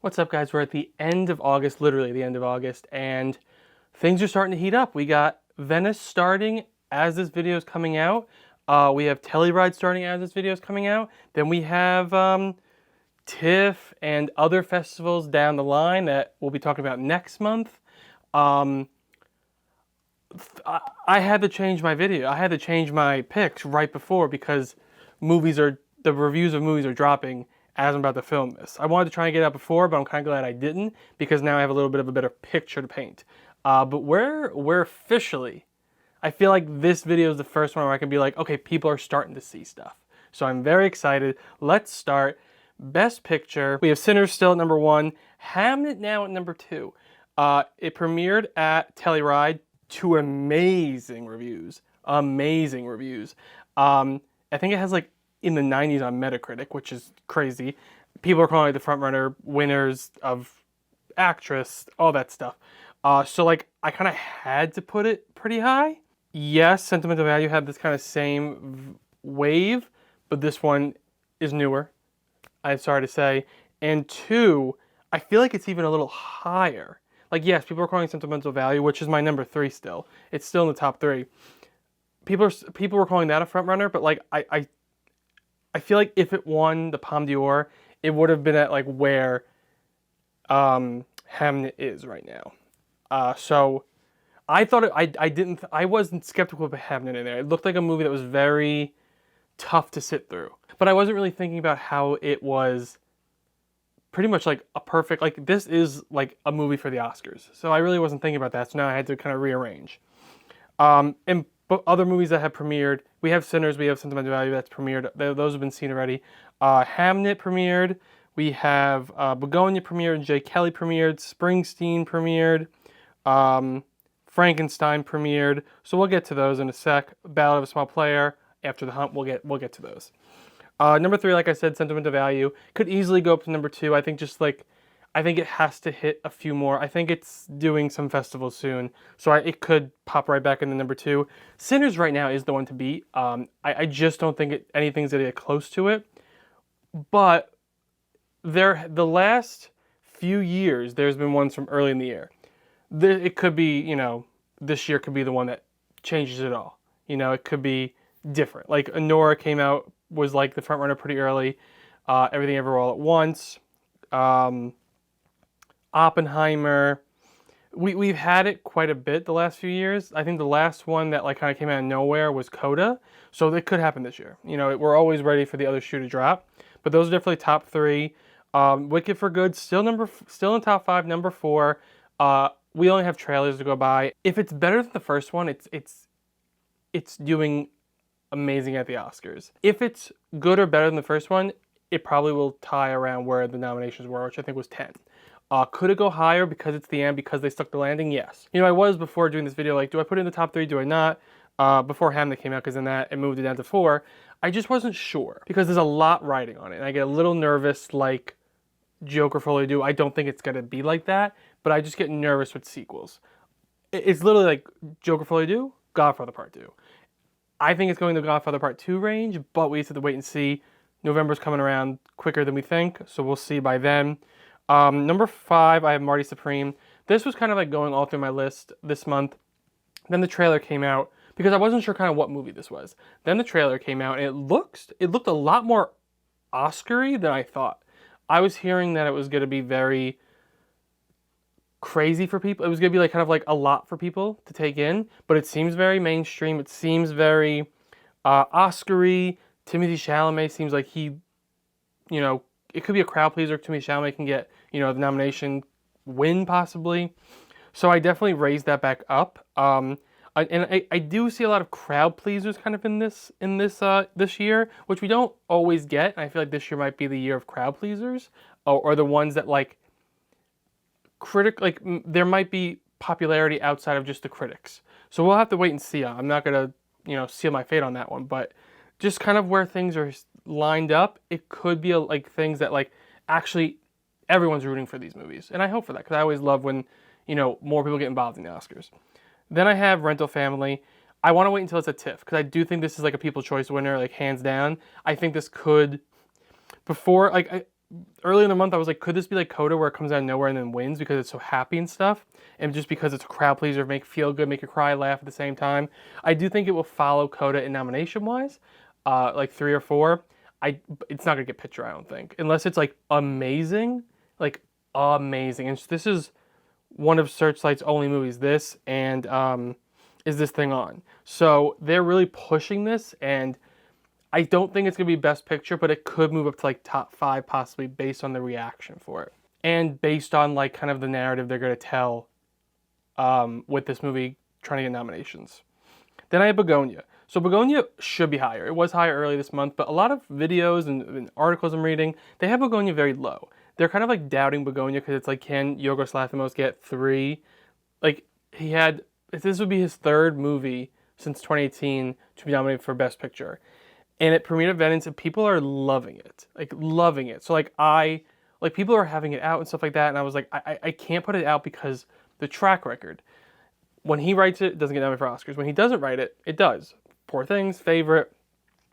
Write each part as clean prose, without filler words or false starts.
What's up, guys? We're at the end of August, literally the end of August, and things are starting to heat up. We got Venice starting as this video is coming out. We have Telluride starting as this video is coming out. Then we have TIFF and other festivals down the line that we'll be talking about next month. I had to change my video. I had to change my picks right before because the reviews of movies are dropping as I'm about to film this. I wanted to try and get it out before, but I'm kind of glad I didn't because now I have a little bit of a better picture to paint. But we're officially, I feel like this video is the first one where I can be like, okay, people are starting to see stuff. So I'm very excited. Let's start. Best Picture. We have Sinners still at number 1. Hamnet now at number 2. It premiered at Telluride to amazing reviews. Amazing reviews. I think it has like in the 90s on Metacritic, which is crazy. People are calling it the frontrunner, winners of actress, all that stuff. So like I kind of had to put it pretty high. Yes, Sentimental Value had this kind of same wave, but this one is newer, I'm sorry to say. And 2, I feel like it's even a little higher. Like, yes, people are calling it Sentimental Value, which is my number 3 still. It's still in the top 3. People were calling that a frontrunner, but like I feel like if it won the Palme d'Or, it would have been at like where Hamnet is right now. So I thought I wasn't skeptical about Hamnet in there. It looked like a movie that was very tough to sit through. But I wasn't really thinking about how it was pretty much like a perfect, like this is like a movie for the Oscars. So I really wasn't thinking about that. So now I had to kind of rearrange. But other movies that have premiered, we have Sinners, we have Sentimental Value that's premiered. Those have been seen already. Hamnet premiered. We have Begonia premiered. Jay Kelly premiered. Springsteen premiered. Frankenstein premiered. So we'll get to those in a sec. Ballad of a Small Player. After the hump, we'll get to those. Number 3, like I said, Sentimental Value could easily go up to number 2. I think I think it has to hit a few more. I think it's doing some festivals soon, so it could pop right back into number 2. Sinners right now is the one to beat. I just don't think anything's gonna get close to it. But the last few years, there's been ones from early in the year. It could be, this year could be the one that changes it all. It could be different. Like Anora came out, was like the front runner pretty early. Everything Everywhere All at Once. Oppenheimer. We've had it quite a bit the last few years. I think the last one that like kind of came out of nowhere was Coda. So it could happen this year. We're always ready for the other shoe to drop. But those are definitely top 3. Wicked for Good still in top 5. Number 4. We only have trailers to go by. If it's better than the first one, it's doing amazing at the Oscars. If it's good or better than the first one, it probably will tie around where the nominations were, which I think was 10. Could it go higher because it's the end, because they stuck the landing? Yes. I was before doing this video like, do I put it in the top 3, do I not? Before Hamlet came out, because in that it moved it down to 4. I just wasn't sure because there's a lot riding on it, and I get a little nervous like Joker Foley do. I don't think it's going to be like that, but I just get nervous with sequels. It's literally like Joker Foley do, Godfather Part 2. I think it's going to Godfather Part 2 range, but we just have to wait and see. November's coming around quicker than we think, so we'll see by then. Number 5, I have Marty Supreme. This was kind of like going all through my list this month. Then the trailer came out because I wasn't sure kind of what movie this was. Then the trailer came out and it looked a lot more Oscar-y than I thought. I was hearing that it was going to be very crazy for people. It was going to be like kind of like a lot for people to take in, but it seems very mainstream. It seems very Oscar-y. Timothée Chalamet seems like he, it could be a crowd pleaser. Timothée Chalamet can get, the nomination, win possibly. So I definitely raised that back up. And I do see a lot of crowd pleasers kind of in this year, which we don't always get. I feel like this year might be the year of crowd pleasers, or the ones that like there might be popularity outside of just the critics. So we'll have to wait and see. I'm not gonna, seal my fate on that one, but just kind of where things are lined up, it could be like things that like actually everyone's rooting for these movies, and I hope for that because I always love when more people get involved in the Oscars. Then I have Rental Family. I want to wait until it's a TIFF because I do think this is like a People's Choice winner, like hands down. I think this could early in the month I was like, could this be like Coda where it comes out of nowhere and then wins because it's so happy and stuff, and just because it's a crowd pleaser, make feel good, make you cry, laugh at the same time. I do think it will follow Coda in nomination wise, like 3 or 4. It's not gonna get picture, I don't think, unless it's like amazing, like amazing. And this is one of Searchlight's only movies. This and Is This Thing On? So they're really pushing this, and I don't think it's gonna be Best Picture, but it could move up to like top 5 possibly based on the reaction for it and based on like kind of the narrative they're gonna tell with this movie trying to get nominations. Then I have Begonia. So Begonia should be higher. It was higher early this month, but a lot of videos and articles I'm reading, they have Begonia very low. They're kind of like doubting Begonia because it's like, can Yorgos Lanthimos get 3? Like this would be his 3rd movie since 2018 to be nominated for Best Picture. And it premiered at Venice and people are loving it. Like loving it. So like people are having it out and stuff like that, and I was like, I can't put it out because the track record. When he writes it doesn't get nominated for Oscars. When he doesn't write it, it does. Poor Things, Favorite.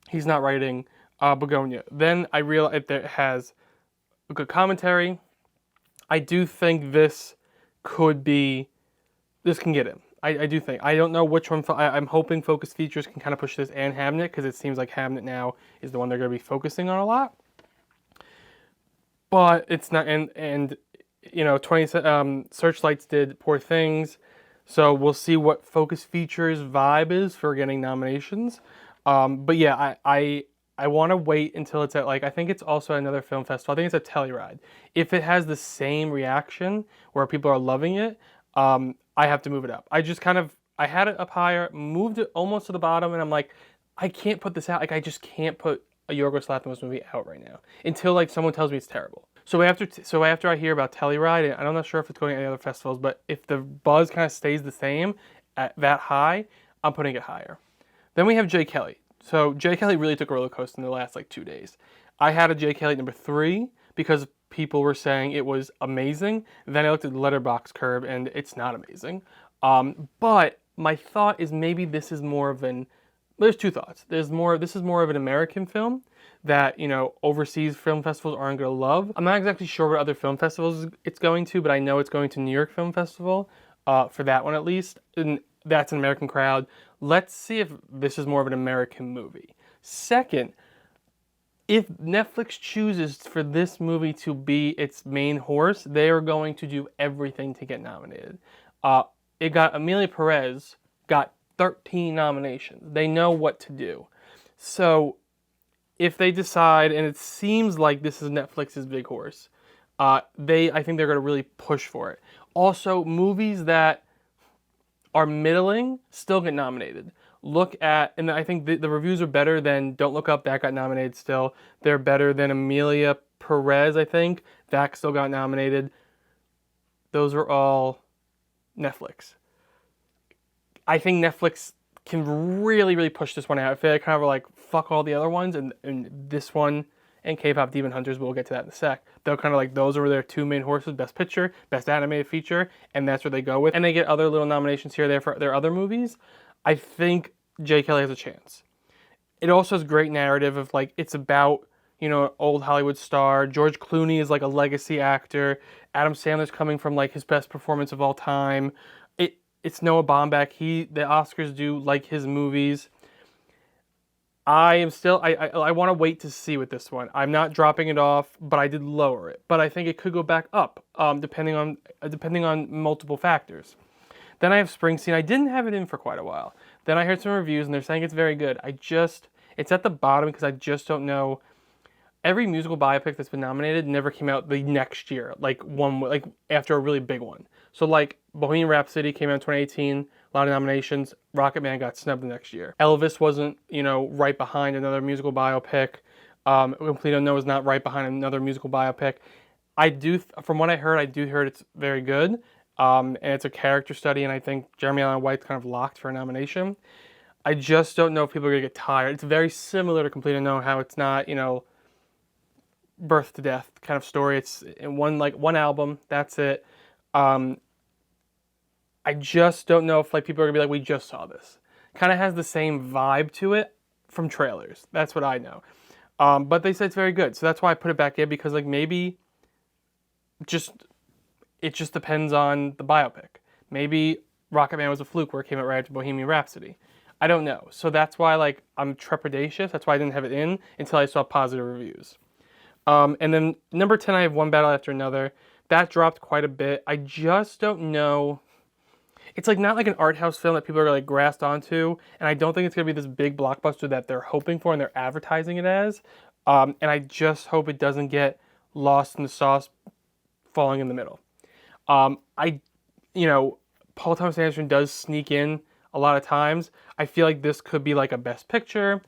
He's not writing Begonia. Then I realized that it has a good commentary. I do think this can get in. I do think. I don't know which one. I'm hoping Focus Features can kind of push this and Hamnet, because it seems like Hamnet now is the one they're going to be focusing on a lot. But it's not, and you know, Searchlights did Poor Things, so we'll see what Focus Features vibe is for getting nominations. But yeah, I want to wait until it's at, like, I think it's also another film festival. I think it's a Telluride. If it has the same reaction where people are loving it, I have to move it up. I had it up higher, moved it almost to the bottom, and I'm like, I can't put this out. Like, I just can't put a Yorgos Lanthimos movie out right now until like someone tells me it's terrible. So after I hear about Telluride, and I'm not sure if it's going to any other festivals, but if the buzz kind of stays the same at that high, I'm putting it higher. Then we have J. Kelly. So J. Kelly really took a roller coaster in the last like 2 days. I had a J. Kelly number 3 because people were saying it was amazing. Then I looked at the Letterboxd curve and it's not amazing. But my thought is maybe this is more of an. There's 2 thoughts. This is more of an American film that, you know, overseas film festivals aren't going to love. I'm not exactly sure what other film festivals it's going to, but I know it's going to New York Film Festival for that one at least. And that's an American crowd. Let's see if this is more of an American movie. Second, if Netflix chooses for this movie to be its main horse, they are going to do everything to get nominated. Emilia Perez got 13 nominations. They know what to do. So if they decide, and it seems like this is Netflix's big horse, I think they're going to really push for it. Also, movies that are middling still get nominated. And I think the reviews are better than Don't Look Up, that got nominated still. They're better than Emilia Perez, I think. That still got nominated. Those are all Netflix. I think Netflix can really, really push this one out. I feel like kind of like fuck all the other ones, and this one and K-Pop Demon Hunters, we'll get to that in a sec. They're kind of like, those are their 2 main horses, Best Picture, Best Animated Feature, and that's where they go with. And they get other little nominations here or there for their other movies. I think J. Kelly has a chance. It also has great narrative of like, it's about, you know, an old Hollywood star. George Clooney is like a legacy actor. Adam Sandler's coming from like his best performance of all time. It's Noah Baumbach. The Oscars do like his movies. I want to wait to see with this one. I'm not dropping it off, but I did lower it. But I think it could go back up, depending on multiple factors. Then I have Springsteen. I didn't have it in for quite a while. Then I heard some reviews and they're saying it's very good. It's at the bottom because I just don't know. Every musical biopic that's been nominated never came out the next year, like after a really big one. So like Bohemian Rhapsody came out in 2018, a lot of nominations. Rocketman got snubbed the next year. Elvis wasn't, you know, right behind another musical biopic. Complete Unknown was not right behind another musical biopic. From what I heard, it's very good. And it's a character study, and I think Jeremy Allen White's kind of locked for a nomination. I just don't know if people are gonna get tired. It's very similar to Complete Unknown, how it's not, you know, birth to death kind of story. It's in one album, that's it. I just don't know if like people are gonna be like, we just saw this. Kind of has the same vibe to it from trailers. That's what I know. But they said it's very good, so that's why I put it back in, because like maybe just it just depends on the biopic. Maybe Rocketman was a fluke where it came out right after Bohemian Rhapsody. I don't know. So that's why like I'm trepidatious. That's why I didn't have it in until I saw positive reviews. And then number 10, I have One Battle After Another. That dropped quite a bit. I just don't know. It's like not like an art house film that people are like grasped onto, and I don't think it's gonna be this big blockbuster that they're hoping for and they're advertising it as. And I just hope it doesn't get lost in the sauce, falling in the middle. I, you know, Paul Thomas Anderson does sneak in a lot of times. I feel like this could be like a Best Picture,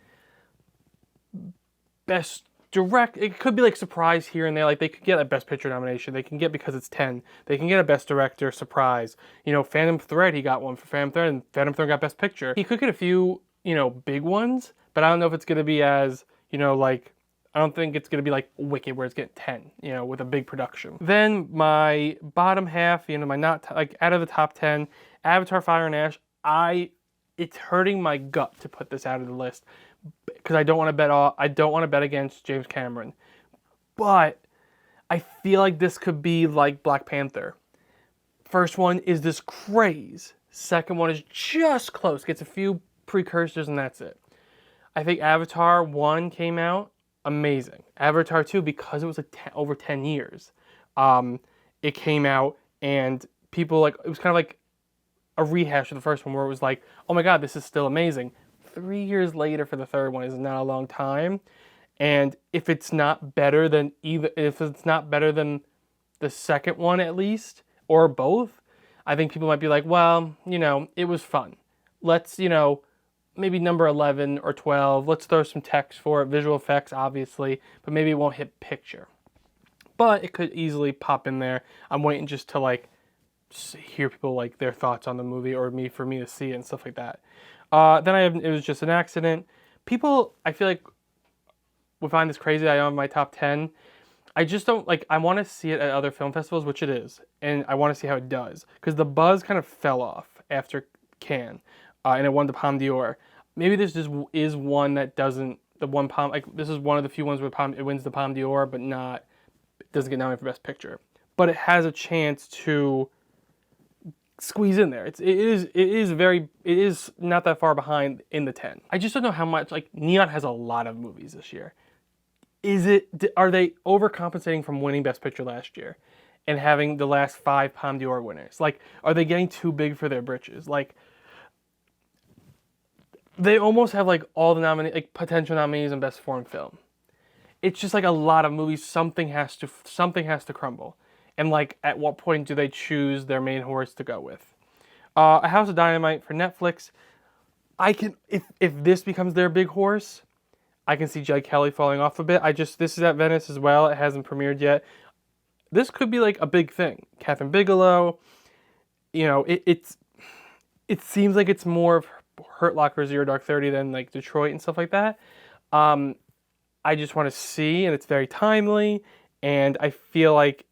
Best Direct. It could be like surprise here and there. Like they could get a Best Picture nomination. They can get, because it's 10. They can get a Best Director surprise. You know, Phantom Thread, he got one for Phantom Thread, and Phantom Thread got Best Picture. He could get a few, you know, big ones, but I don't know if it's gonna be as, you know, like, I don't think it's going to be like Wicked where it's getting 10, you know, with a big production. Then my bottom half, you know, my not, like out of the top 10, Avatar, Fire and Ash, it's hurting my gut to put this out of the list because I don't want to bet against James Cameron. But I feel like this could be like Black Panther. First one is this craze. Second one is just close, gets a few precursors and that's it. I think Avatar 1 came out. Amazing. Avatar 2, because it was like over 10 years, it came out and people like, it was kind of like a rehash of the first one where it was like, oh my god, this is still amazing. 3 years later for the third one is not a long time, and if it's not better than the second one at least, or both, I think people might be like, well, you know, it was fun. Let's, you know, maybe number 11 or 12. Let's throw some text for it, visual effects, obviously, but maybe it won't hit picture. But it could easily pop in there. I'm waiting just to like hear people like their thoughts on the movie, or for me to see it and stuff like that. Then It Was Just an Accident. People, I feel like, would find this crazy. I am my top 10. I just don't like. I want to see it at other film festivals, which it is, and I want to see how it does, because the buzz kind of fell off after Cannes. And it won the Palme d'Or. Maybe this just is one that doesn't, the one Palme, like this is one of the few ones where it wins the Palme d'Or, but it doesn't get nominated for Best Picture. But it has a chance to squeeze in there. It is not that far behind in the 10. I just don't know how much, like Neon has a lot of movies this year. Are they overcompensating from winning Best Picture last year and having the last 5 Palme d'Or winners? Like, are they getting too big for their britches? Like, they almost have like all the potential nominees in Best Foreign Film. It's just like a lot of movies. Something has to crumble, and like at what point do they choose their main horse to go with? A House of Dynamite for Netflix. If this becomes their big horse, I can see Jed Kelly falling off a bit. This is at Venice as well. It hasn't premiered yet. This could be like a big thing. Catherine Bigelow. You know, it seems like it's more of Hurt Locker, Zero Dark 30 than like Detroit and stuff like that. I just want to see, and it's very timely, and I feel like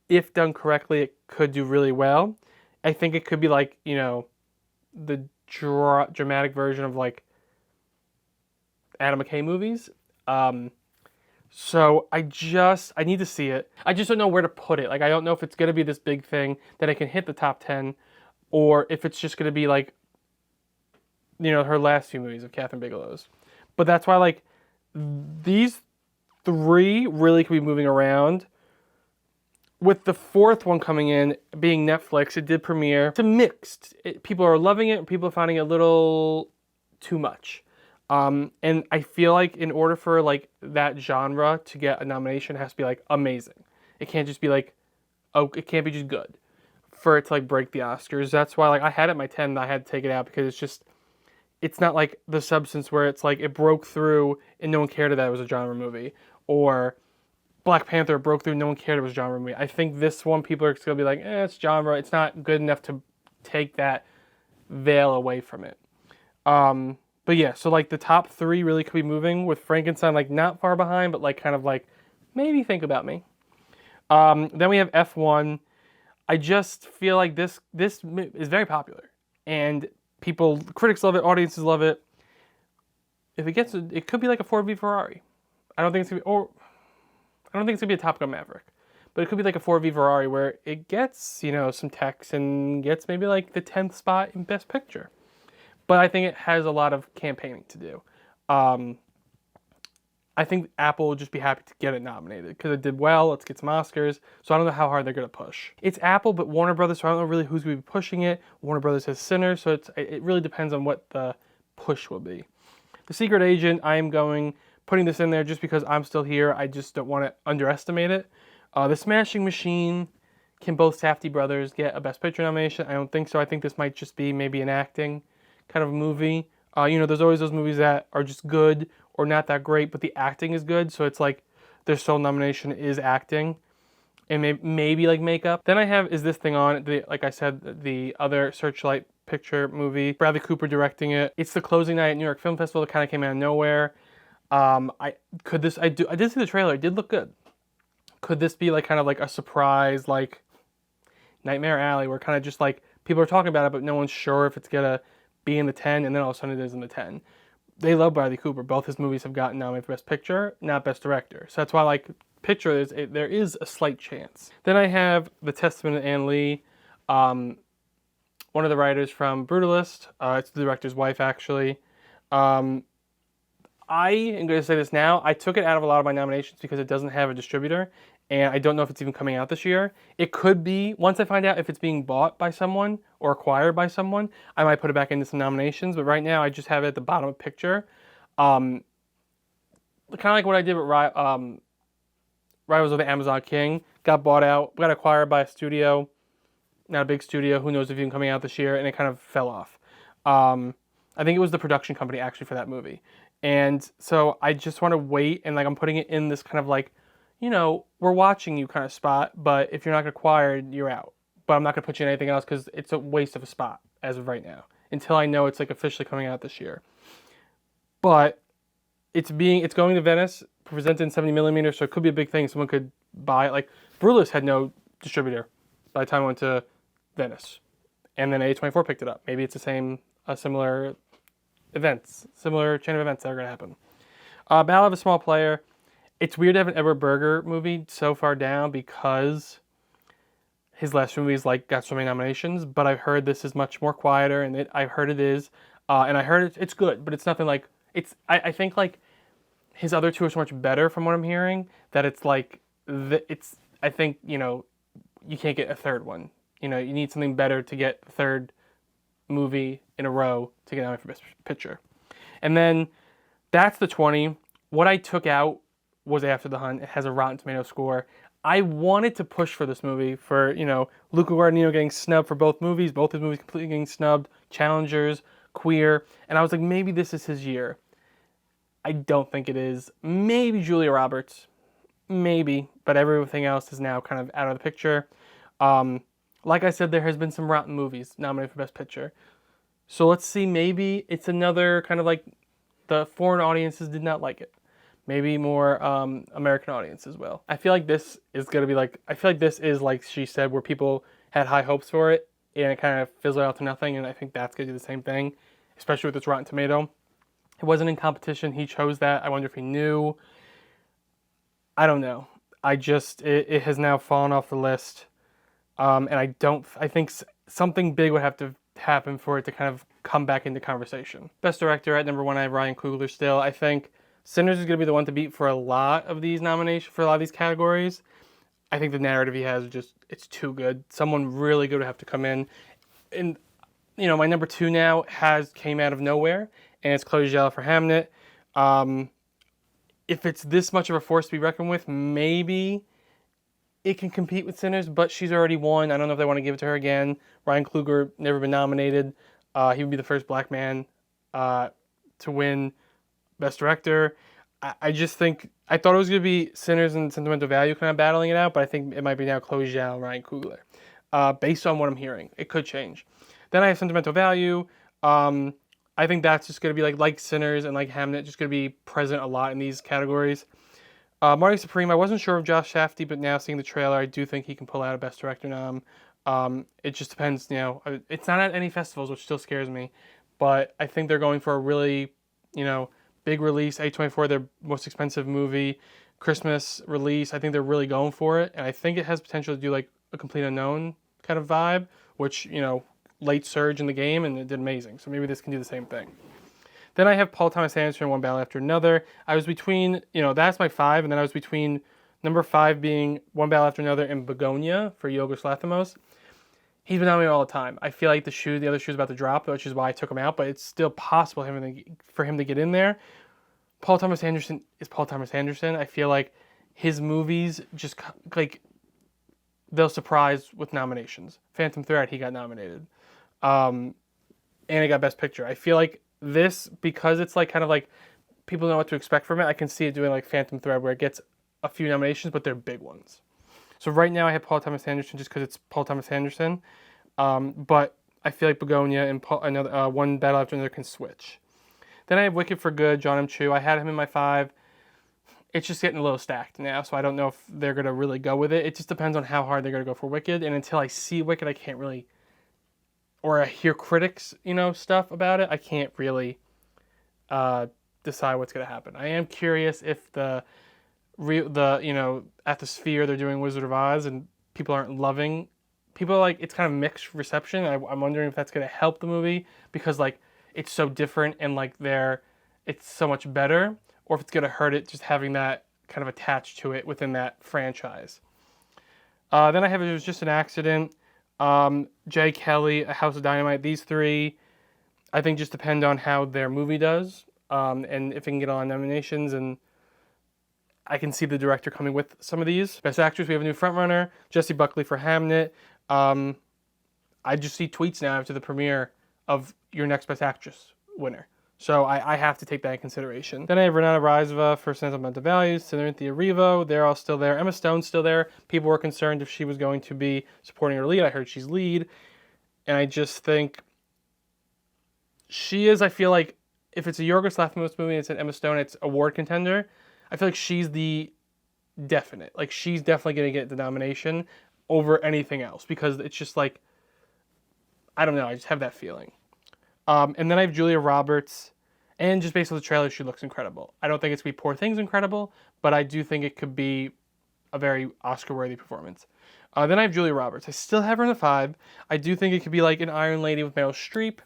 if done correctly, it could do really well. I think it could be like, you know, the dramatic version of like Adam McKay movies. So I need to see it. I just don't know where to put it. Like, I don't know if it's going to be this big thing that I can hit the top 10, or if it's just going to be like, you know, her last few movies of Catherine Bigelow's. But that's why, like, these 3 really could be moving around. With the 4th one coming in, being Netflix, it did premiere. It's a mixed. People are loving it, and people are finding it a little too much. And I feel like in order for, like, that genre to get a nomination, it has to be, like, amazing. It can't just be, like, oh, it can't be just good for it to, like, break the Oscars. That's why, like, I had it at my 10, and I had to take it out because it's not like The Substance where it's like it broke through and no one cared that it was a genre movie, or Black Panther broke through and no one cared it was a genre movie. I think this one, people are just going to be like, it's genre. It's not good enough to take that veil away from it. But yeah, so like the top 3 really could be moving, with Frankenstein like not far behind, but like kind of like maybe Think About Me. Then we have F1. I just feel like this is very popular, and critics love it, audiences love it. If it gets, it could be like a Ford v Ferrari. I don't think it's gonna be, or I don't think it's gonna be a Top Gun Maverick, but it could be like a Ford v Ferrari where it gets, you know, some techs and gets maybe like the 10th spot in Best Picture. But I think it has a lot of campaigning to do. Um, I think Apple will just be happy to get it nominated because it did well. Let's get some Oscars. So I don't know how hard they're going to push. It's Apple, but Warner Brothers, so I don't know really who's going to be pushing it. Warner Brothers has Sinners, so it really depends on what the push will be. The Secret Agent, I am putting this in there just because I'm still here. I just don't want to underestimate it. The Smashing Machine, can both Safdie brothers get a Best Picture nomination? I don't think so. I think this might just be maybe an acting kind of movie. You know, there's always those movies that are just good or not that great, but the acting is good. So it's like their sole nomination is acting, and maybe like makeup. Then I have Is This Thing On? Like I said, the other Searchlight Picture movie. Bradley Cooper directing it. It's the closing night at New York Film Festival that kind of came out of nowhere. I did see the trailer. It did look good. Could this be like kind of like a surprise, like Nightmare Alley, where kind of just like people are talking about it, but no one's sure if it's gonna be in the 10, and then all of a sudden it is in the 10. They love Bradley Cooper. Both his movies have gotten nominated for Best Picture, not Best Director. So that's why, like, picture there is a slight chance. Then I have The Testament of Ann Lee, one of the writers from Brutalist. It's the director's wife, actually. I am going to say this now. I took it out of a lot of my nominations because it doesn't have a distributor, and I don't know if it's even coming out this year. It could be. Once I find out if it's being bought by someone or acquired by someone, I might put it back into some nominations. But right now, I just have it at the bottom of picture. Kind of like what I did with Rivals of the Amazon King. Got bought out, got acquired by a studio. Not a big studio. Who knows if it's even coming out this year, and it kind of fell off. I think it was the production company actually for that movie. And so I just want to wait, and like I'm putting it in this kind of like, you know, we're watching you kind of spot, but if you're not acquired, you're out. But I'm not going to put you in anything else because it's a waste of a spot as of right now until I know it's like officially coming out this year. But it's going to Venice, presented in 70mm, so it could be a big thing. Someone could buy it. Like Brutalist had no distributor by the time I went to Venice, and then A24 picked it up. Maybe it's a similar chain of events that are going to happen. Ballad of a Small Player. It's weird to have an Edward Berger movie so far down because his last movies like got so many nominations, but I've heard this is much more quieter, and I've heard it is, and I heard it's good, but it's nothing like it's. I think like his other two are so much better from what I'm hearing that it's like it's. I think you know you can't get a third one. You know you need something better to get the third movie in a row to get nominated for Best Picture. And then that's the 20. What I took out was After the Hunt. It has a Rotten Tomato score. I wanted to push for this movie for, you know, Luca Guadagnino getting snubbed for both movies. Both his movies completely getting snubbed. Challengers, Queer. And I was like, maybe this is his year. I don't think it is. Maybe Julia Roberts. Maybe. But everything else is now kind of out of the picture. Like I said, there has been some rotten movies nominated for Best Picture. So let's see, maybe it's another kind of like the foreign audiences did not like it. Maybe more American audiences will. I feel like this is going to be like, I feel like this is like she said where people had high hopes for it and it kind of fizzled out to nothing, and I think that's going to do the same thing, especially with this Rotten Tomato. It wasn't in competition. He chose that. I wonder if he knew. I don't know. It has now fallen off the list. And I think something big would have to happen for it to kind of come back into conversation. Best Director at number 1, I have Ryan Coogler still. I think Sinners is going to be the one to beat for a lot of these nominations, for a lot of these categories. I think the narrative he has it's too good. Someone really good would have to come in. And, you know, my number 2 now came out of nowhere, and it's Chloe Zhao for Hamnet. If it's this much of a force to be reckoned with, maybe it can compete with Sinners, but she's already won. I don't know if they want to give it to her again. Ryan Coogler, never been nominated. He would be the first black man to win Best Director. I just think, I thought it was going to be Sinners and Sentimental Value kind of battling it out, but I think it might be now Chloe Zhao and Ryan Coogler. Based on what I'm hearing, it could change. Then I have Sentimental Value. I think that's just going to be like Sinners and like Hamnet, just going to be present a lot in these categories. Marty Supreme, I wasn't sure of Josh Safdie, but now seeing the trailer, I do think he can pull out a Best Director nom. It just depends, you know, it's not at any festivals, which still scares me, but I think they're going for a really, you know, big release, A24, their most expensive movie, Christmas release. I think they're really going for it, and I think it has potential to do like a Complete Unknown kind of vibe, which, late surge in the game, and it did amazing. So maybe this can do the same thing. Then I have Paul Thomas Anderson, One Battle After Another. I was between, that's my 5, and then I was between number 5 being One Battle After Another and Begonia for Yorgos Lanthimos. He's been nominated all the time. I feel like the other shoe's about to drop, which is why I took him out, but it's still possible for him to get in there. Paul Thomas Anderson is Paul Thomas Anderson. I feel like his movies just, like, they'll surprise with nominations. Phantom Thread, he got nominated. And it got Best Picture. I feel like this, because it's like kind of like people know what to expect from it, I can see it doing like Phantom Thread where it gets a few nominations, but they're big ones. So right now I have Paul Thomas Anderson just because it's Paul Thomas Anderson. But I feel like Begonia and One Battle After Another can switch. Then I have Wicked for Good, John M. Chu. I had him in my 5. It's just getting a little stacked now, so I don't know if they're going to really go with it. It just depends on how hard they're going to go for Wicked. And until I see Wicked, I can't really, or I hear critics, stuff about it, I can't really decide what's going to happen. I am curious if at the Sphere they're doing Wizard of Oz and people aren't loving. People are like, it's kind of mixed reception. I'm wondering if that's going to help the movie because like it's so different and like it's so much better, or if it's going to hurt it just having that kind of attached to it within that franchise. Then I have It Was Just an Accident, Jay Kelly, A House of Dynamite. These 3, I think, just depend on how their movie does, and if it can get on nominations. And I can see the director coming with some of these. Best Actress, we have a new frontrunner, Jessie Buckley for Hamnet. I just see tweets now after the premiere of your next Best Actress winner. So I have to take that in consideration. Then I have Renata Rysova for Sentimental Values, Cynthia Erivo, they're all still there. Emma Stone's still there. People were concerned if she was going to be supporting her lead. I heard she's lead. And I just think she is, I feel like, if it's a Yorgos Lanthimos movie and it's an Emma Stone, it's award contender. I feel like she's the definite. Like, she's definitely going to get the nomination over anything else because it's just like, I don't know, I just have that feeling. And then I have Julia Roberts, and just based on the trailer, she looks incredible. I don't think it's going to be Poor Things incredible, but I do think it could be a very Oscar-worthy performance. Then I have Julia Roberts. I still have her in the 5. I do think it could be like an Iron Lady with Meryl Streep,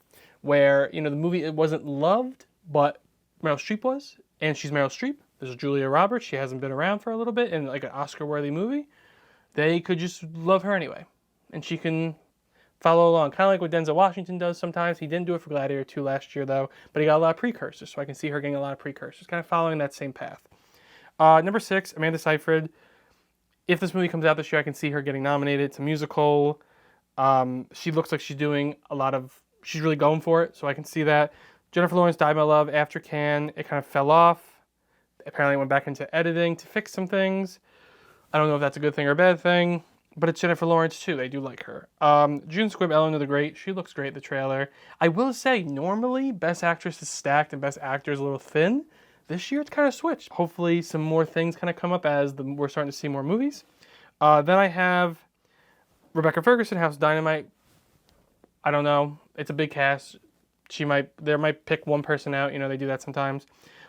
where, the movie, it wasn't loved, but Meryl Streep was, and she's Meryl Streep. There's Julia Roberts. She hasn't been around for a little bit in like an Oscar-worthy movie. They could just love her anyway, and she can follow along, kind of like what Denzel Washington does sometimes. He didn't do it for Gladiator 2 last year, though, but he got a lot of precursors, so I can see her getting a lot of precursors, kind of following that same path. Number 6, Amanda Seyfried. If this movie comes out this year, I can see her getting nominated. It's a musical. She looks like she's doing she's really going for it, so I can see that. Jennifer Lawrence, Die My Love, after Cannes, it kind of fell off. Apparently went back into editing to fix some things. I don't know if that's a good thing or a bad thing. But it's Jennifer Lawrence, too. They do like her. June Squibb, Eleanor the Great. She looks great in the trailer. I will say, normally, Best Actress is stacked and Best Actor is a little thin. This year, it's kind of switched. Hopefully, some more things kind of come up as we're starting to see more movies. Then I have Rebecca Ferguson, House of Dynamite. I don't know. It's a big cast. They might pick one person out. They do that sometimes.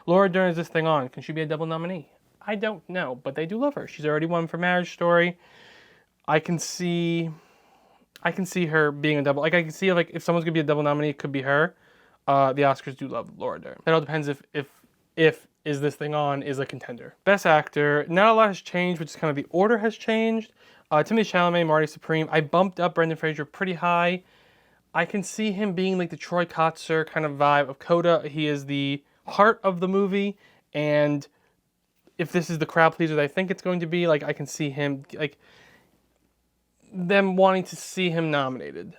Laura Dern, Is This Thing On? Can she be a double nominee? I don't know, but they do love her. She's already won for Marriage Story. I can see her being a double. Like, I can see, like, if someone's going to be a double nominee, it could be her. The Oscars do love Laura Dern. That all depends if Is This Thing On is a contender. Best Actor, not a lot has changed, which is kind of the order has changed. Timothée Chalamet, Marty Supreme. I bumped up Brendan Fraser pretty high. I can see him being like the Troy Kotsur kind of vibe of Coda. He is the heart of the movie, and if this is the crowd pleaser that I think it's going to be, like, I can see him, like, them wanting to see him nominated.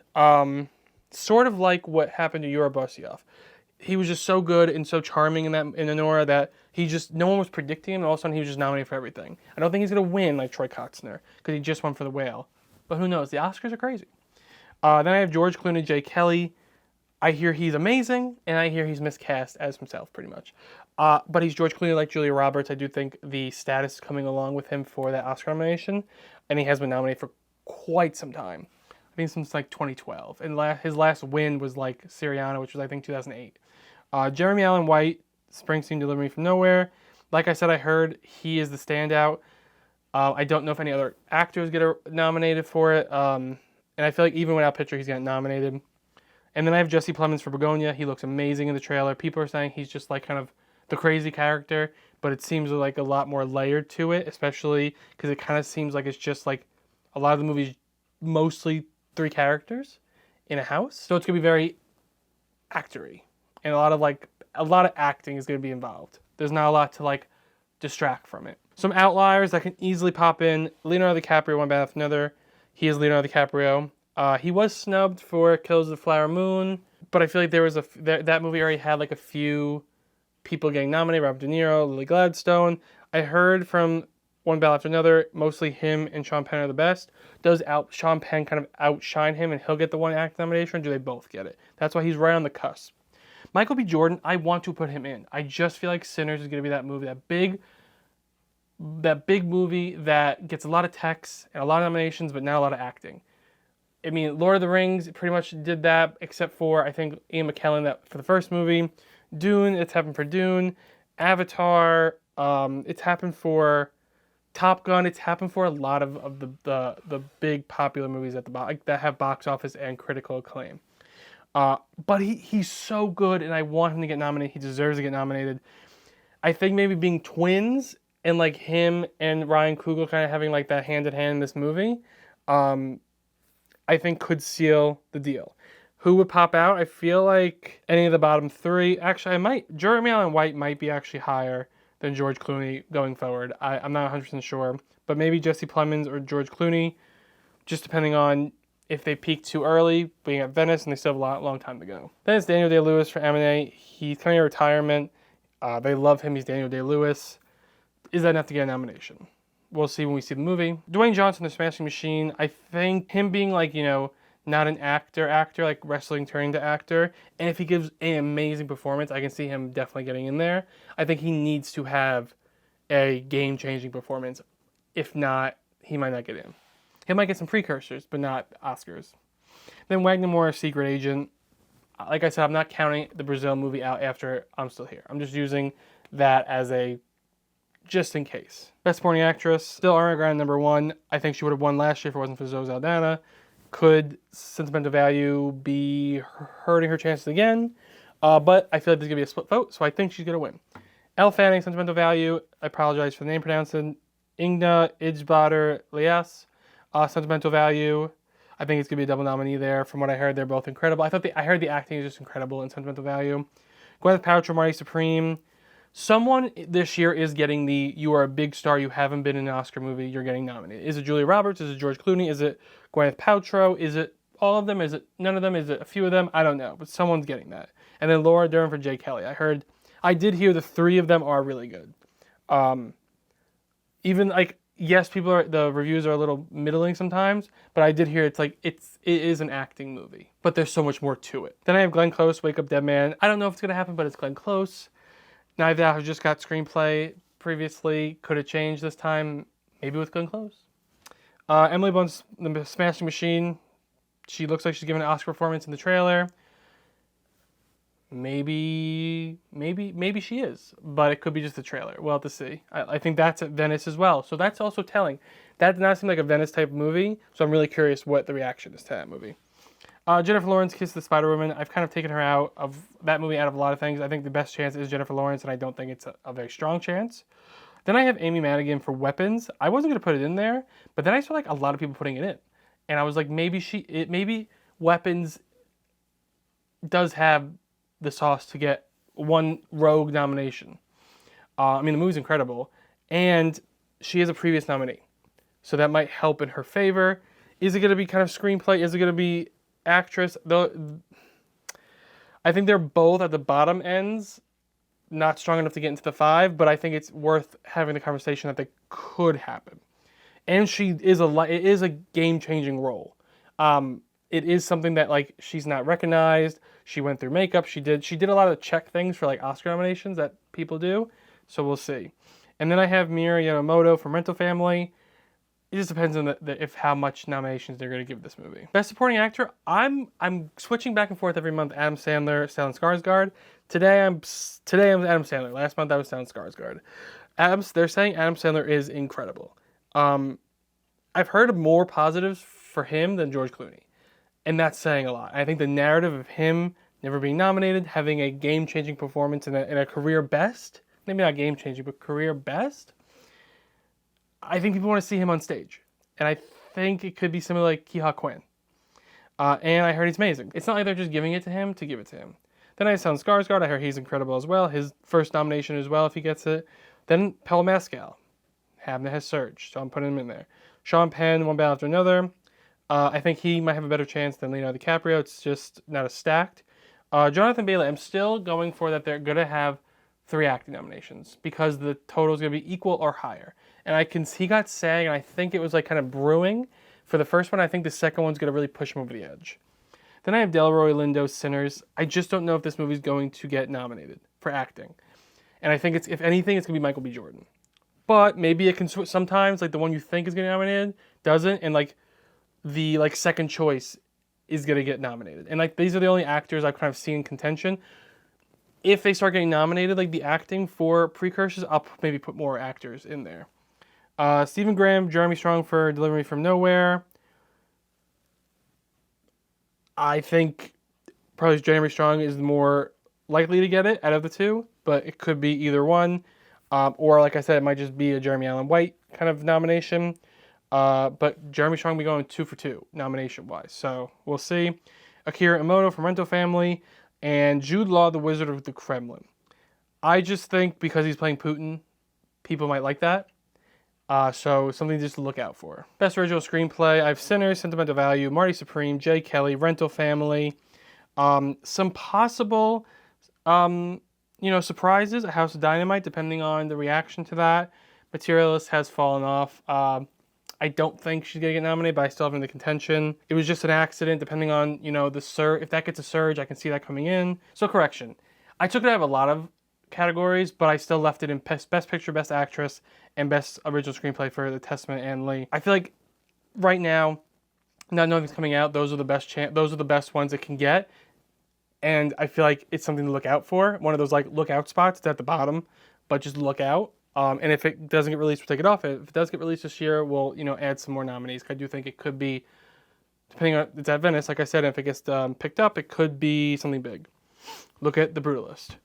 Sort of like what happened to Yura Bosiev. He was just so good and so charming in Anora that no one was predicting him, and all of a sudden he was just nominated for everything. I don't think he's going to win like Troy Kotsur, because he just won for The Whale. But who knows? The Oscars are crazy. Then I have George Clooney, Jay Kelly. I hear he's amazing, and I hear he's miscast as himself, pretty much. But he's George Clooney like Julia Roberts. I do think the status is coming along with him for that Oscar nomination, and he has been nominated for quite some time. I think since like 2012. And his last win was like Syriana, which was I think 2008. Jeremy Allen White, Springsteen Deliver Me From Nowhere. Like I said, I heard he is the standout. I don't know if any other actors get nominated for it. And I feel like even without picture, he's getting nominated. And then I have Jesse Plemons for Begonia. He looks amazing in the trailer. People are saying he's just like kind of the crazy character, but it seems like a lot more layered to it, especially because it kind of seems like it's just like a lot of the movies, mostly 3 characters in a house. So it's going to be very actory. And a lot of acting is going to be involved. There's not a lot to like distract from it. Some outliers that can easily pop in. Leonardo DiCaprio, one bad after another. He is Leonardo DiCaprio. He was snubbed for Killers of the Flower Moon, but I feel like there was that movie already had like a few people getting nominated. Robert De Niro, Lily Gladstone. I heard from One Bad After Another, mostly him and Sean Penn are the best. Does Sean Penn kind of outshine him and he'll get the one act nomination, or do they both get it? That's why he's right on the cusp. Michael B. Jordan, I want to put him in. I just feel like Sinners is going to be that movie, that big movie that gets a lot of text and a lot of nominations, but not a lot of acting. I mean, Lord of the Rings pretty much did that, except for, I think, Ian McKellen that for the first movie. Dune, it's happened for Dune. Avatar, it's happened for Top Gun. It's happened for a lot of the big popular movies at that have box office and critical acclaim. But he's so good, and I want him to get nominated. He deserves to get nominated. I think maybe being twins and like him and Ryan Coogler kind of having like that hand in hand in this movie, I think could seal the deal. Who would pop out? I feel like any of the bottom 3. Actually, Jeremy Allen White might be actually higher than George Clooney going forward. I'm not 100% sure, but maybe Jesse Plemons or George Clooney, just depending on if they peak too early, being at Venice, and they still have a long time to go. Then it's Daniel Day-Lewis for M&A. He's coming out of retirement. They love him. He's Daniel Day-Lewis. Is that enough to get a nomination? We'll see when we see the movie. Dwayne Johnson, The Smashing Machine. I think him being like, not an actor, like wrestling turning to actor, and if he gives an amazing performance, I can see him definitely getting in there. I think he needs to have a game-changing performance. If not, he might not get in. He might get some precursors, but not Oscars. Then Wagner Moore, Secret Agent. Like I said, I'm not counting the Brazil movie out after I'm Still Here. I'm just using that as a just in case. Best Supporting Actress, still Ariana Grande #1. I think she would have won last year if it wasn't for Zoe Saldana. Could Sentimental Value be hurting her chances again? But I feel like there's going to be a split vote, so I think she's going to win. Elle Fanning, Sentimental Value. I apologize for the name pronouncing. Ingna Ijblader Lias, Sentimental Value. I think it's going to be a double nominee there. From what I heard, they're both incredible. I heard the acting is just incredible in Sentimental Value. Gwyneth Paltrow, Marty Supreme. Someone this year is getting you are a big star, you haven't been in an Oscar movie, you're getting nominated. Is it Julia Roberts? Is it George Clooney? Is it Gwyneth Paltrow? Is it all of them? Is it none of them? Is it a few of them? I don't know, but someone's getting that. And then Laura Dern for Jay Kelly. I did hear the 3 of them are really good. Even like, yes, the reviews are a little middling sometimes, but I did hear it is an acting movie, but there's so much more to it. Then I have Glenn Close, Wake Up Dead Man. I don't know if it's going to happen, but it's Glenn Close. Knives Out has just got Screenplay previously. Could it change this time? Maybe with Glenn Close. Emily Blunt's The Smashing Machine. She looks like she's giving an Oscar performance in the trailer. Maybe she is, but it could be just the trailer. We'll have to see. I think that's at Venice as well, so that's also telling. That does not seem like a Venice type movie, so I'm really curious what the reaction is to that movie. Jennifer Lawrence, Kiss the Spider-Woman. I've kind of taken her out of that movie out of a lot of things. I think the best chance is Jennifer Lawrence, and I don't think it's a very strong chance. Then I have Amy Madigan for Weapons. I wasn't going to put it in there, but then I saw like a lot of people putting it in. And I was like, maybe Weapons does have the sauce to get one rogue nomination. The movie's incredible, and she is a previous nominee, so that might help in her favor. Is it going to be kind of screenplay? Is it going to be actress? I think they're both at the bottom ends, not strong enough to get into the 5, but I think it's worth having the conversation that they could happen. And it is a game-changing role. It is something that like she's not recognized. She went through makeup. She did a lot of check things for like Oscar nominations that people do. So we'll see. And then I have Mira Yamamoto from Rental Family. It just depends on if how much nominations they're going to give this movie. Best Supporting Actor, I'm switching back and forth every month. Adam Sandler, Stellan Skarsgård. Today I'm Adam Sandler. Last month I was Stellan Skarsgård. They're saying Adam Sandler is incredible. I've heard more positives for him than George Clooney, and that's saying a lot. I think the narrative of him never being nominated, having a game-changing performance in a career best, maybe not game-changing, but career best, I think people want to see him on stage. And I think it could be somebody like Ki-Ha Kwan. And I heard he's amazing. It's not like they're just giving it to him to give it to him. Then I have Stellan Skarsgård. I heard he's incredible as well. His first nomination as well, if he gets it. Then Paul Mescal. Hamnet has surged, so I'm putting him in there. Sean Penn, one battle after another. I think he might have a better chance than Leonardo DiCaprio. It's just not as stacked. Jonathan Bailey, I'm still going for that they're going to have 3 acting nominations because the total is going to be equal or higher. And he got SAG, and I think it was like kind of brewing for the first one. I think the second one's going to really push him over the edge. Then I have Delroy Lindo's Sinners. I just don't know if this movie's going to get nominated for acting. And I think if anything, it's going to be Michael B. Jordan. But maybe it can sometimes, like the one you think is getting nominated doesn't, and like the second choice is going to get nominated. And like these are the only actors I've kind of seen in contention. If they start getting nominated, like the acting for precursors, I'll maybe put more actors in there. Stephen Graham, Jeremy Strong for Deliver Me From Nowhere. I think probably Jeremy Strong is more likely to get it out of the two, but it could be either one. Or like I said, it might just be a Jeremy Allen White kind of nomination. But Jeremy Strong will be going 2 for 2 nomination-wise. So we'll see. Akira Emoto from Rental Family. And Jude Law, the Wizard of the Kremlin. I just think because he's playing Putin, people might like that. So something just to look out for. Best Original Screenplay, I have Sinners, Sentimental Value, Marty Supreme, Jay Kelly, Rental Family. Some possible, surprises, A House of Dynamite, depending on the reaction to that. Materialist has fallen off. I don't think she's going to get nominated, but I still have her in the contention. It was just an accident, depending on, the surge. If that gets a surge, I can see that coming in. So correction. I took it out of a lot of categories, but I still left it in Best Picture, Best Actress, and Best Original Screenplay for The Testament and Lee. I feel like right now, not knowing it's coming out, those are the best ones it can get. And I feel like it's something to look out for. One of those look out spots. It's at the bottom, but just look out. And if it doesn't get released, we'll take it off. If it does get released this year, we'll add some more nominees. I do think it could be, depending on, it's at Venice, like I said, if it gets picked up, it could be something big. Look at The Brutalist.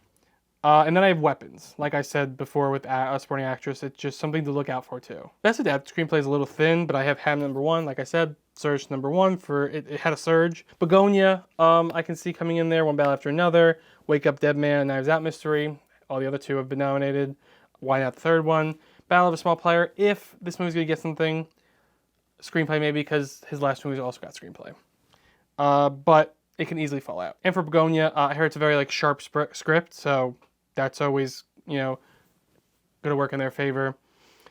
And then I have Weapons. Like I said before with a supporting actress, it's just something to look out for too. Best Adapted Screenplay is a little thin, but I have Ham #1. Like I said, Surge #1 for it had a surge. Begonia, I can see coming in there, One Battle After Another, Wake Up Dead Man, and Knives Out Mystery. All the other 2 have been nominated. Why not the third one? Battle of a Small Player. If this movie's going to get something, screenplay maybe, because his last movie's also got screenplay. But it can easily fall out. And for Begonia, I heard it's a very sharp script, so that's always, going to work in their favor.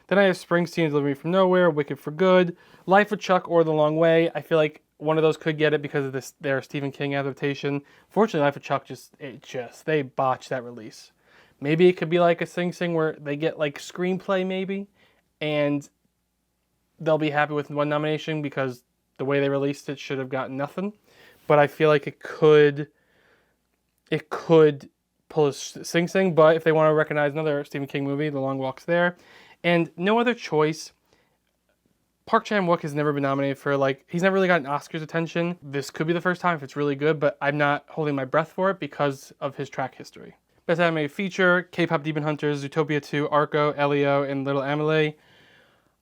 Then I have Springsteen, Deliver Me From Nowhere, Wicked for Good, Life of Chuck, or The Long Way. I feel like one of those could get it because of their Stephen King adaptation. Fortunately, Life of Chuck they botched that release. Maybe it could be like a Sing Sing where they get screenplay maybe, and they'll be happy with one nomination because the way they released it should have gotten nothing. But I feel like it could pull a Sing Sing. But if they want to recognize another Stephen King movie, The Long Walk's there. And no other choice. Park Chan-wook has never been nominated for he's never really gotten Oscars attention. This could be the first time if it's really good, but I'm not holding my breath for it because of his track history. Best Animated Feature, K-Pop Demon Hunters, Zootopia 2, Arco, Elio, and Little Amelie.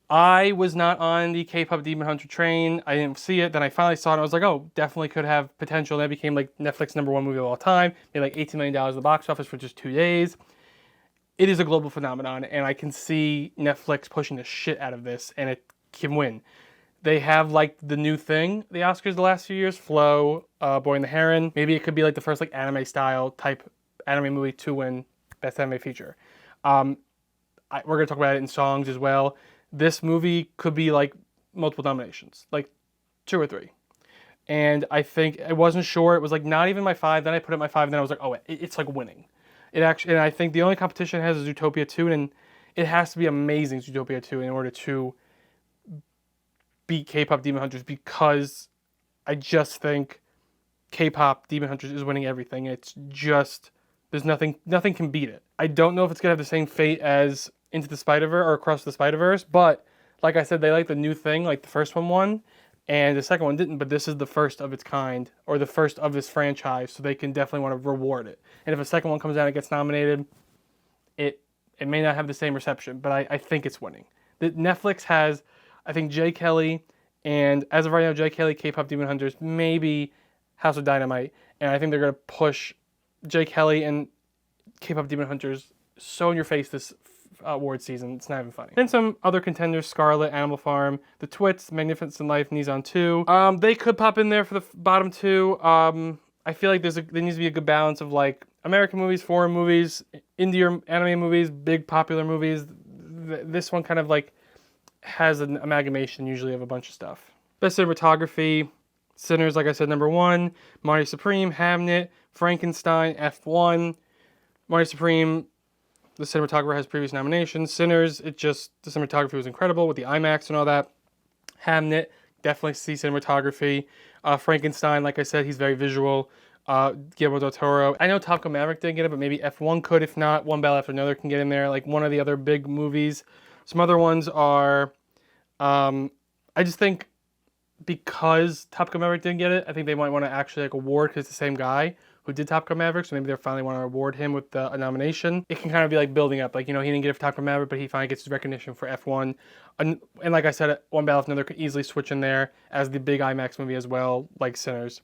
I was not on the K-Pop Demon Hunter train. I didn't see it. Then I finally saw it and I was like, oh, definitely could have potential. And that became Netflix #1 movie of all time. Made $18 million at the box office for just 2 days. It is a global phenomenon, and I can see Netflix pushing the shit out of this, and it can win. They have the new thing, the Oscars the last few years, Flow, Boy and the Heron. Maybe it could be the first anime style type anime movie to win Best Anime Feature. We're going to talk about it in songs as well. This movie could be multiple nominations, 2 or 3. And I think I wasn't sure. It was not even my 5. Then I put it at my 5. And then I was like, oh, it's winning. It actually, and I think the only competition it has is Zootopia 2, and it has to be amazing Zootopia 2 in order to beat K-pop Demon Hunters because I just think K-pop Demon Hunters is winning everything. It's just there's nothing can beat it. I don't know if it's gonna have the same fate as Into the Spider-Verse or Across the Spider-Verse, but like I said, they like the new thing, like the first one won, and the second one didn't. But this is the first of its kind, or the first of this franchise, so they can definitely want to reward it. And if a second one comes out and gets nominated, it may not have the same reception, but I think it's winning. Netflix has, I think, J. Kelly, and as of right now, J. Kelly, K-pop Demon Hunters, maybe House of Dynamite, and I think they're going to push J. Kelly and K-pop Demon Hunters so in your face this award season. It's not even funny. Then some other contenders: Scarlet, Animal Farm, The Twits, Magnificent Life, Nizan 2. They could pop in there for the bottom two. I feel like there needs to be a good balance of like American movies, foreign movies, indie or anime movies, big popular movies. This one kind of like has an amalgamation usually of a bunch of stuff. Best cinematography: Sinners, like I said, number 1. Marty Supreme, Hamnet, Frankenstein, F1. Marty Supreme, the cinematographer, has previous nominations. Sinners, the cinematography was incredible with the IMAX and all that. Hamnet, definitely see cinematography. Frankenstein, like I said, he's very visual. Guillermo del Toro. I know Top Gun Maverick didn't get it, but maybe F1 could. If not, One Battle After Another can get in there. Like one of the other big movies. Some other ones are, I just think because Top Gun Maverick didn't get it, I think they might want to actually like award, because it's the same guy who did Top Gun Maverick, so maybe they finally want to award him with a nomination. It can kind of be like building up, like, you know, he didn't get it for Top Gun Maverick, but he finally gets his recognition for F1. And like I said, One Battle After Another could easily switch in there as the big IMAX movie as well, like Sinners.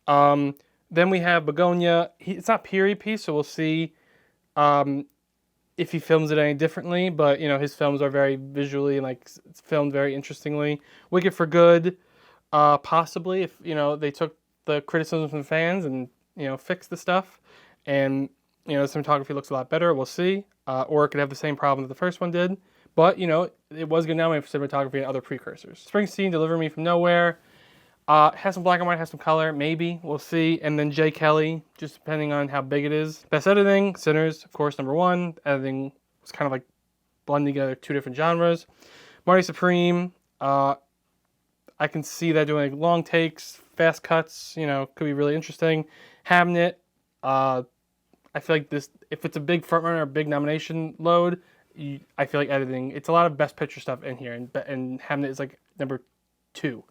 Then we have Begonia. It's not period piece, so we'll see if he films it any differently, but, you know, his films are very visually and, like, it's filmed very interestingly. Wicked for Good, possibly, if, you know, they took the criticism from the fans and, you know, fixed the stuff, and, you know, the cinematography looks a lot better, we'll see. Or it could have the same problem that the first one did, but, you know, it was good nominated for cinematography and other precursors. Springsteen, Deliver Me From Nowhere. Has some black and white, has some color, maybe, we'll see. And then J. Kelly, just depending on how big it is. Best editing: Sinners, of course, number 1. Editing was kind of like blending together two different genres. Marty Supreme, I can see that doing like long takes, fast cuts, you know, could be really interesting. Hamnet, I feel like this, if it's a big frontrunner or big nomination load, I feel like editing, it's a lot of best picture stuff in here, and Hamnet is like number 2.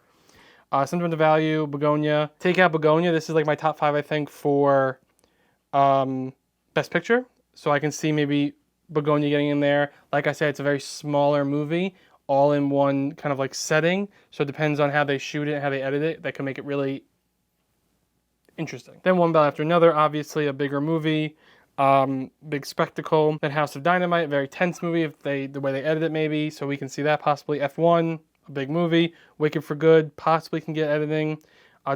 Sentimental Value, Begonia. Take out Begonia. This is like my top 5, I think, for Best Picture. So I can see maybe Begonia getting in there. Like I said, it's a very smaller movie, all in one kind of like setting. So it depends on how they shoot it and how they edit it. That can make it really interesting. Then One Battle After Another, obviously a bigger movie, big spectacle. Then House of Dynamite, a very tense movie, the way they edit it maybe. So we can see that possibly. F1. A big movie. Wicked for Good possibly can get editing,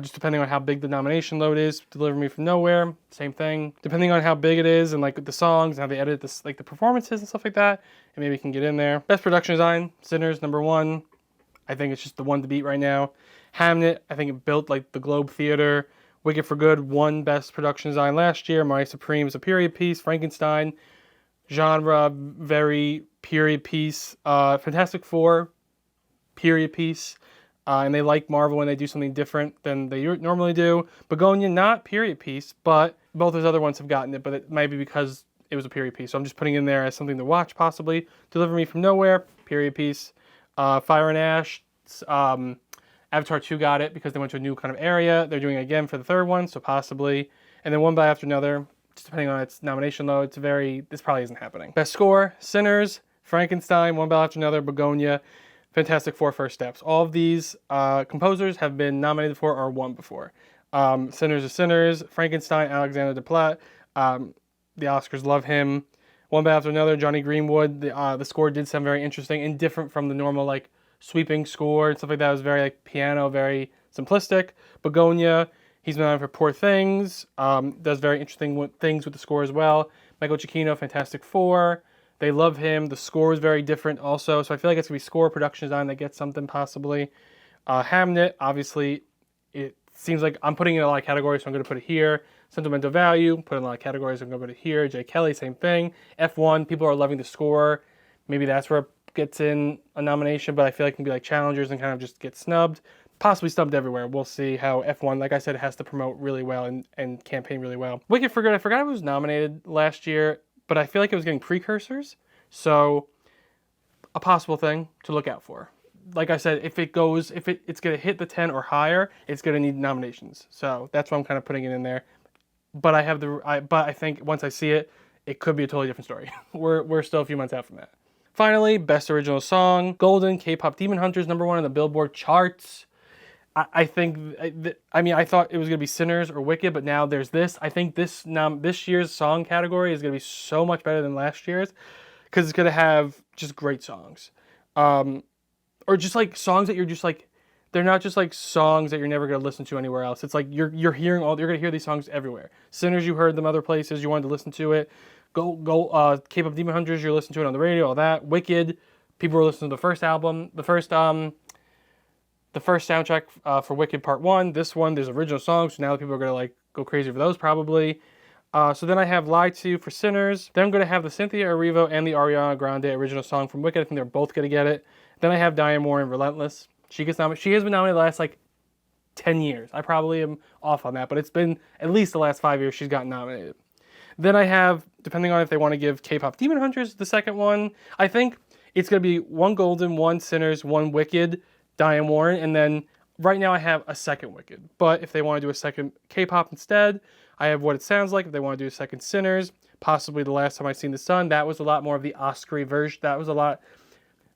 just depending on how big the nomination load is. Deliver Me From Nowhere, same thing. Depending on how big it is and like the songs and how they edit this, like the performances and stuff like that, and maybe can get in there. Best Production Design: Sinners, number 1. I think it's just the one to beat right now. Hamnet, I think it built like the Globe Theater. Wicked for Good won Best Production Design last year. Marty Supreme is a period piece. Frankenstein, genre, very period piece. Fantastic Four, period piece, and they like Marvel when they do something different than they normally do. Begonia, not period piece, but both those other ones have gotten it, but it might be because it was a period piece, so I'm just putting it in there as something to watch, possibly. Deliver Me From Nowhere, period piece. Fire and Ash, Avatar 2 got it because they went to a new kind of area. They're doing it again for the third one, so possibly. And then One Battle After Another, just depending on its nomination load, this probably isn't happening. Best Score: Sinners, Frankenstein, One Battle After Another, Begonia, Fantastic Four, First Steps. All of these composers have been nominated for or won before. Sinners is Sinners, Frankenstein, Alexander Desplat. The Oscars love him. One Battle After Another, Johnny Greenwood. The score did sound very interesting and different from the normal like sweeping score and stuff like that. It was very like piano, very simplistic. Begonia, he's been on for Poor Things. Does very interesting things with the score as well. Michael Giacchino, Fantastic Four. They love him. The score is very different also. So I feel like it's going to be score, production design that gets something possibly. Hamnet, obviously, it seems like I'm putting it in a lot of categories, so I'm going to put it here. Sentimental Value, put it in a lot of categories, I'm going to put it here. J. Kelly, same thing. F1, people are loving the score. Maybe that's where it gets in a nomination, but I feel like it can be like challengers and kind of just get snubbed. Possibly snubbed everywhere. We'll see how F1, like I said, has to promote really well and campaign really well. Wicked for Good, I forgot it was nominated last year, but I feel like it was getting precursors. So a possible thing to look out for. Like I said, if it's going to hit the 10 or higher, it's going to need nominations. So that's why I'm kind of putting it in there. But I think once I see it, it could be a totally different story. We're still a few months out from that. Finally, Best Original Song, Golden, K-Pop Demon Hunters, #1 on the Billboard charts. I think, I thought it was going to be Sinners or Wicked, but now there's this. I think this year's song category is going to be so much better than last year's because it's going to have just great songs. Or just like songs that you're just like, they're not just like songs that you're never going to listen to anywhere else. It's like you're going to hear these songs everywhere. Sinners, you heard them other places, you wanted to listen to it. K-Pop Demon Hunters, you're listening to it on the radio, all that. Wicked, people were listening to the first album, the first soundtrack for Wicked Part 1. This one, there's original songs, so now people are going to like go crazy for those probably. So then I have Lie To You for Sinners. Then I'm going to have the Cynthia Erivo and the Ariana Grande original song from Wicked. I think they're both going to get it. Then I have Diane Warren, Relentless. She has been nominated the last like 10 years. I probably am off on that, but it's been at least the last 5 years she's gotten nominated. Then I have, depending on if they want to give K-Pop Demon Hunters the second one, I think it's going to be 1 Golden, 1 Sinners, 1 Wicked, Diane Warren, and then right now I have a second Wicked. But if they want to do a second K-Pop instead, I have What It Sounds Like. If they want to do a second Sinners, possibly The Last Time I Seen the Sun, that was a lot more of the Oscar-y version.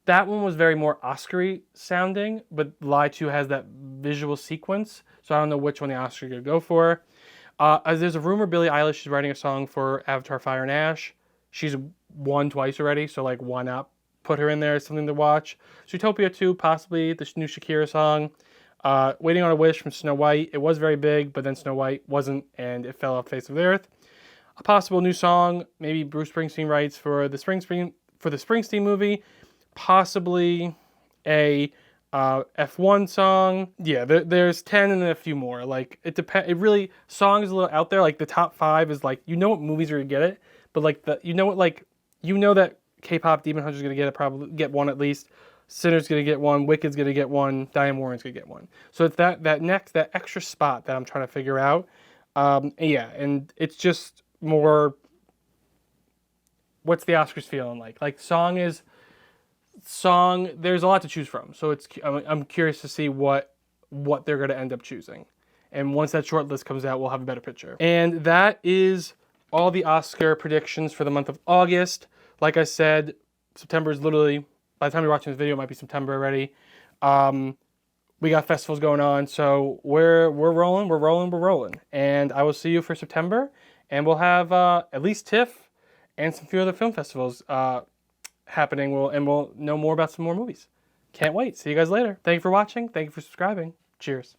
That one was very more Oscar-y sounding, but Lie To has that visual sequence, so I don't know which one the Oscar going to go for. There's a rumor Billie Eilish is writing a song for Avatar Fire and Ash. She's won twice already, so like why not put her in there as something to watch. Zootopia 2, possibly the new Shakira song. Waiting on a Wish from Snow White. It was very big, but then Snow White wasn't, and it fell off the face of the earth. A possible new song, maybe Bruce Springsteen writes for the Springsteen movie. Possibly a F1 song. Yeah, there's 10 and then a few more. Like it depends. It really, songs a little out there. Like the top 5 is like, you know what movies are gonna get it, but like that K-Pop Demon Hunters is gonna probably get one at least. Sinner's gonna get one. Wicked's gonna get one. Diane Warren's gonna get one. So it's that extra spot that I'm trying to figure out. Yeah, and it's just more. What's the Oscars feeling like? Like there's a lot to choose from. So I'm curious to see what they're going to end up choosing. And once that short list comes out, we'll have a better picture. And that is all the Oscar predictions for the month of August. Like I said, September is literally, by the time you're watching this video, it might be September already. We got festivals going on, so we're rolling. And I will see you for September. And we'll have at least TIFF and some few other film festivals happening, we'll know more about some more movies. Can't wait. See you guys later. Thank you for watching. Thank you for subscribing. Cheers.